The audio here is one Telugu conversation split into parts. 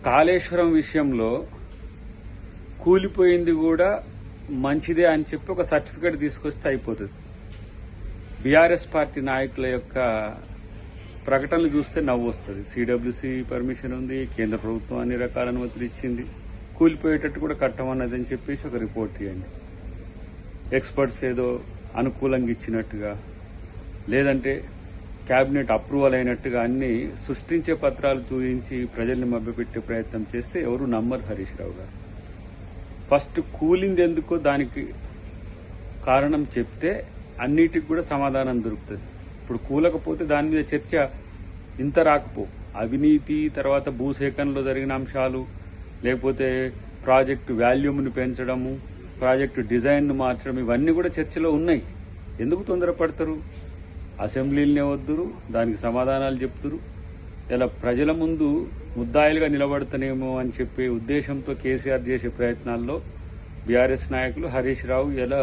కాళేశ్వరం విషయంలో కూలిపోయింది కూడా మంచిదే అని చెప్పి ఒక సర్టిఫికేట్ తీసుకొస్తే అయిపోతుంది. బీఆర్ఎస్ పార్టీ నాయకుల యొక్క ప్రకటనలు చూస్తే నవ్వు వస్తుంది. సిడబ్ల్యూసీ పర్మిషన్ ఉంది, కేంద్ర ప్రభుత్వం అన్ని రకాల అనుమతులు ఇచ్చింది, కూలిపోయేటట్టు కూడా కట్టమన్నదని చెప్పేసి ఒక రిపోర్ట్ ఇవ్వండి. ఎక్స్పర్ట్స్ ఏదో అనుకూలంగా ఇచ్చినట్టుగా, లేదంటే కేబినెట్ అప్రూవల్ అయినట్టుగా అన్ని సృష్టించే పత్రాలు చూపించి ప్రజల్ని మభ్యపెట్టే ప్రయత్నం చేస్తే ఎవరు నమ్మరు. హరీష్ రావు గారు ఫస్ట్ కూలింది ఎందుకో దానికి కారణం చెప్తే అన్నిటికి కూడా సమాధానం దొరుకుతుంది. ఇప్పుడు కూలకపోతే దాని మీద చర్చ ఇంత రాకపో. అవినీతి, తర్వాత భూసేకరణలో జరిగిన అంశాలు, లేకపోతే ప్రాజెక్టు వాల్యూమ్ని పెంచడము, ప్రాజెక్టు డిజైన్ను మార్చడం, ఇవన్నీ కూడా చర్చలో ఉన్నాయి. ఎందుకు తొందరపడతారు? అసెంబ్లీలనే వద్దురు, దానికి సమాధానాలు చెప్తురు. ఇలా ప్రజల ముందు ముద్దాయిలుగా నిలబడతానేమో అని చెప్పే ఉద్దేశంతో కేసీఆర్ చేసే ప్రయత్నాల్లో బీఆర్ఎస్ నాయకులు హరీష్ రావు ఇలా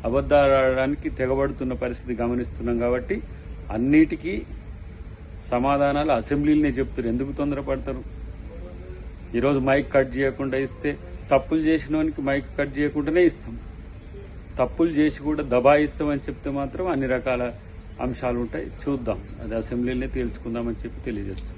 అబద్ధాలాడడానికి తెగబడుతున్న పరిస్థితి గమనిస్తున్నాం. కాబట్టి అన్నిటికీ సమాధానాలు అసెంబ్లీలనే చెప్తారు. ఎందుకు తొందరపడతారు? ఈరోజు మైక్ కట్ చేయకుండా ఇస్తే, తప్పులు చేసినోనికి మైక్ కట్ చేయకుండానే ఇస్తాం. తప్పులు చేసి కూడా దబాయిస్తామని చెప్తే మాత్రం అన్ని రకాల అంశాలు ఉంటాయి. చూద్దాం, అది అసెంబ్లీలోనే తేల్చుకుందామని చెప్పి తెలియజేస్తాం.